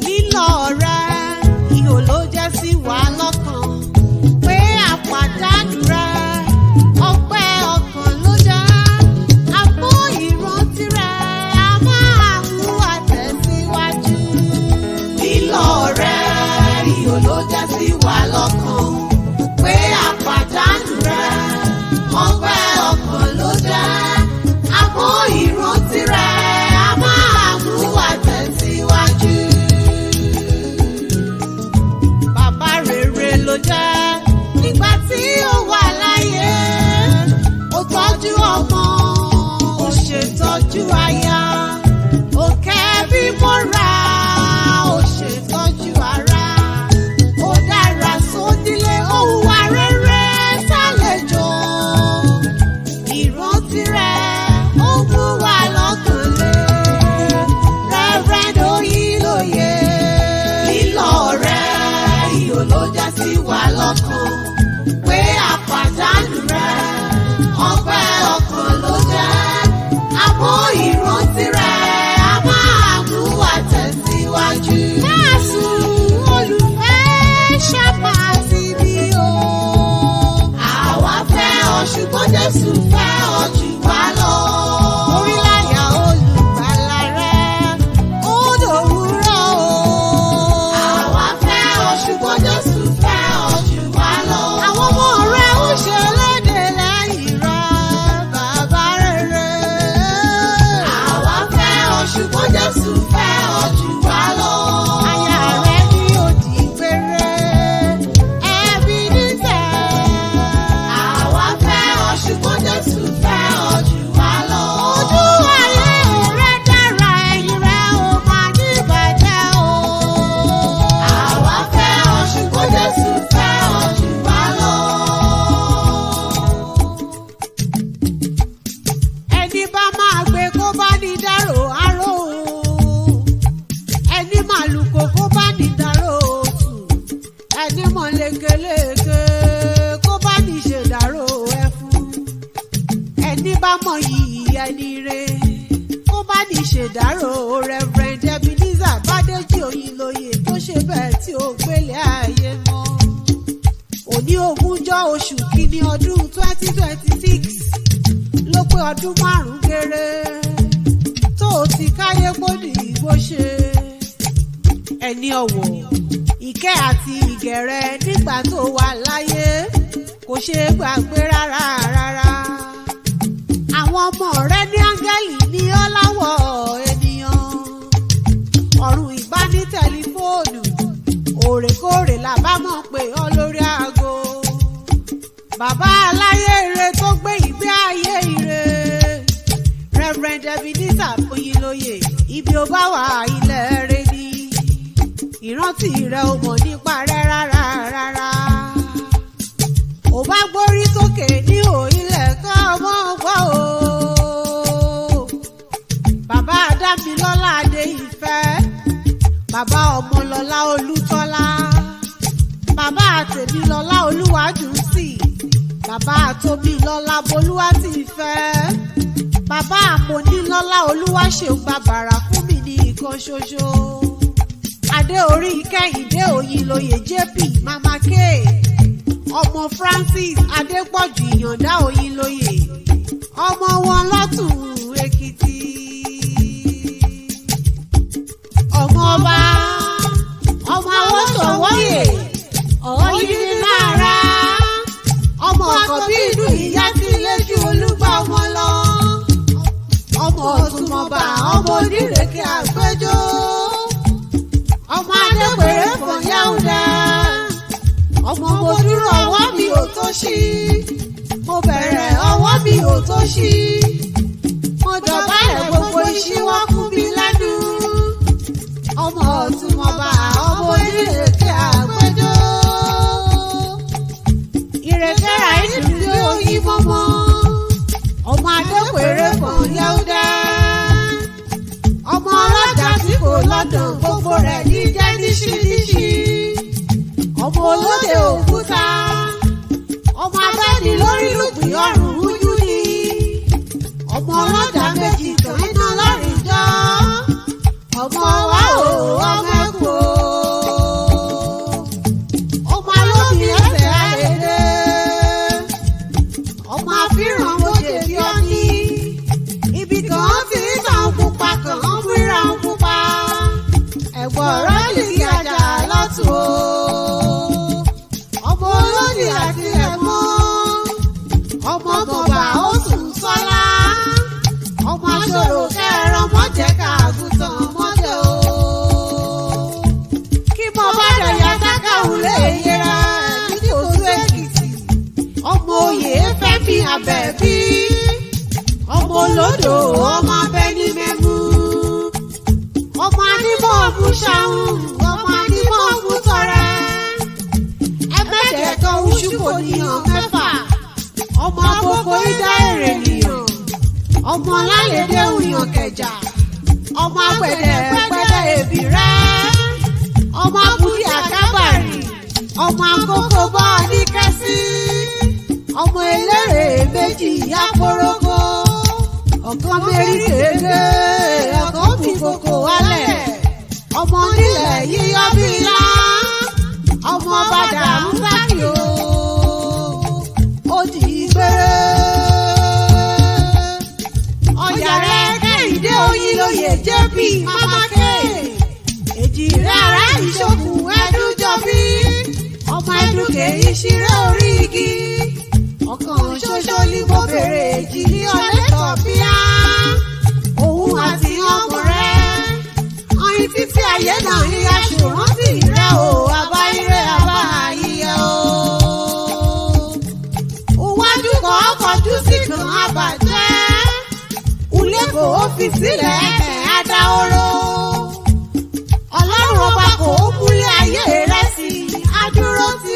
lílọ rẹ ihò ló jẹ́ sí wa lọ́kàn pé àpàdánù rẹ ọpẹ́ ọkàn ló jẹ́ àpò ìrántí rẹ a máa mú wa tẹ̀síwájú. lílọ rẹ ihò ló jẹ́ sí wa lọ́kàn pé àpàdánù rẹ ọpẹ́ ọkàn ló jẹ́ àpò ìrántí rẹ a máa mú wa tẹ̀síwájú. Bàbá rere ló jẹ́ nígbà tí ó wà láyé. Ó tọ́jú ọmọ, ó ṣètọ́jú aya. Ó kẹ́ bí mọ́ra, ó ṣètọ́jú ara. Ó dára sódílé, ó hùwà rere sálejò. Ìrántí rẹ̀ ó mú wa lọ́kàn lé. Rẹ́rẹ́d Oyinlóye. Lílọ rẹ̀ ihò ló já sí wa lọ́kàn pé àpàdánù rẹ̀ ọpẹ́ ọkàn ló jẹ́ àmọ́ ìrántí rẹ̀ a máa mú wa tẹ̀síwájú. Máa sùn olùfẹ́ ṣàpá síbí o. Àwa fẹ́ ọ ṣùgbọ́n Jésù fẹ́ ọ jù wá lọ. Oríláyà olùgbàlà rẹ̀ ó dòwúrọ̀ o. Àwa fẹ́ ọ ṣùgbọ́n Jésù fẹ́ ọ jù wá lọ. Àwọn ọmọ rẹ̀ ó ṣe léde lẹ́yìn rẹ̀ bàbá rere. Àwa fẹ́ ọ ṣùgbọ́n Jésù fẹ́ ọ jù wá lọ. Aya rẹ̀ ní òdì gbére ẹbí nítẹ̀. Àwa fẹ́ ọ ṣùgbọ́n Jésù fẹ́ ọ jù wá lọ. Ojú ayé rẹ̀ dára ẹ̀yìn rẹ̀ ó máa ní ìbàjẹ́ o. Àwa fẹ́ ọ ṣùgbọ́n Jésù fẹ́ ọ jù wá lọ. Ẹni bá máa gbé kó bá ní dárò aró o. Ẹni màlúkò kó bá ní dárò òtù. Ẹni mọ̀ lékeleke kó bá ní ṣèdárò ẹfun. Ẹni bá mọ̀ yìí ẹni re kó bá ní ṣèdárò Reverend Ebenezer Bádéjì Oyinlóye tó ṣe bẹ́ẹ̀ tí ó gbélé ayé mọ́. Òní ogúnjọ́ oṣù kìíní ọdún 2026 ló pé ọdún 5 géré tó o ti káyé gbódì bó ṣe. Ẹni ọ̀wọ̀ ìkẹ́ àti ìgẹ̀rẹ́ nígbà tó wà láyé kò ṣe é gbàgbé rárá rárá. Àwọn ọmọ rẹ ní áńgẹ́lì ní ọ́láwọ̀ ènìyàn. Ọ̀run ìbání tẹlifóònù òrèkóòrè làbámọ̀ pé ọ lórí aago. Bàbá aláyé ire tó gbé ìgbé ayé ire. Reverend Ebenezer Oyinlóye ibi ó bá wà ilẹ̀ rẹ ni. Ìrántí rẹ̀ ò mọ̀ nípa rẹ̀ rárá rárá. Ò bá gbórí sókè ní òyìnlẹ̀ ká ọmọ gbọ́ o. Bàbá Adámilọ́lá Adéìfẹ́. Bàbá Ọmọlọ́lá Olútọ́lá. Bàbá Tèmilọ́lá Olúwàjùsì. Bàbá Tómilọ́lá Bolúwatífẹ́. Bàbá Àmọ̀nílọ́lá Olúwaṣeun Bàbàrà fún mi ní ìkan ṣoṣo. Adé orí Kẹ́hìndé Oyinlóye JP Mama K. Ọmọ Francis Adépọ̀jù Ìyàndá Oyinlóye. Ọmọ wọn l'Ọ̀tun-Ekiti. Ọmọ ọba ọmọ àwọn sọ̀wọ́yè ọ̀yìn lára. Ọmọ ọkọ̀ bí inú ìyá ti léjú olúgbà ọmọ lọ. Ọmọ ọ̀túnmọ̀bà ọmọ onírèké àgbẹjọ́. Ọmọ adépèrè fún Yáúdà. Ọmọ mo dúró ọwọ́ mi ò tó ṣí. Mo bẹ̀rẹ̀ ọwọ́ mi ò tó ṣí. Mo dọ̀bálẹ̀ gbogbo ìṣíwọ́ fún mi lẹ́nu. Ọmọ ọ̀túnmọ̀bà ọmọ onírèké àgbẹjọ́. Ìrèké ra ìdílé oyin mọ́mọ́. Ọmọ adépèrè fún Yáúdà. Ọmọ ọlọ́jà tí kò lọ́dọ̀ gbogbo rẹ̀ ní jẹ́ níṣìníṣì. Ọmọ olóde òkúta. Ọmọ abẹ́ni lórí lùpì ọrùn rújú ni. ọmọ ọlọ́jà méjì tán iná lọ́rìn jọ́ ọmọ wa ò ọmọ ẹ̀kú o ọmọ alómi ẹsẹ̀ àrèdè ọmọ àfihàn mojè bí ó ní ibi kan ti ń tàn pupa kan ń múra ń pupa ẹ̀gbọ́n ọ̀rọ̀ lè kí ajá lọ́tún o ọmọ olódì àti ẹ̀mọ́ ọmọ bọ̀bà ó sùn sọ́lá ọmọ aṣọ́rò kẹrọ mọ́jẹ́ ká àgùntàn mọ́jẹ́ o kí mo bá dọ̀yà sákàwù lè yẹra ní Ikosu-Ekiti ọmọ oyè Fẹ́mi Àbẹ̀bí ọmọ olódò ọmọ abẹni mẹ́mú ọmọ anímọ̀ ọ̀mú ṣàhùn ọmọ anímọ̀ ọ̀mú tọrẹ ẹ̀mẹ́dẹ̀ẹ̀kan oṣù kò níyàn mẹ́fà ọmọ agogo ìdá èrè nìyàn ọmọ lálẹ́dẹ́ òyàn kẹjà ọmọ agbẹ̀dẹ̀ pẹ́dẹ̀ èbì rẹ̀ ọmọ abúlé àkábàrì ọmọ akókó bọ́ ní kẹ́sí ọmọ eléré méjì yáporógó ọ̀kan mérí kéde ọ̀kan mi kòkó wálẹ̀ ọmọ nílẹ̀ yíyọ́ bí ilá ọmọ bàdà ń sákì o ó di gbére ọjà rẹ kẹ́hìndé oyin lóye jébì mámákè èjì rẹ ará ìṣòkùn ẹdúnjọbí ọmọ ẹdúnkè ìṣirẹ orí igi ọ̀kan ṣoṣo ní mo bèrè èjì ní ọlẹ́tọ̀ bíá òun àti ọmọ rẹ ọyìn títí ayé náà ní aṣòrán sí rẹ o abáyírẹ abáyíyẹ o wájú kan kọjú sí kan àbàjẹ́ ulẹ́kọ̀ ó fi sílẹ̀ ẹ̀ adáhóró ọlọ́run ọba kò ó múlẹ̀ ayé rẹ̀ sí adúró ti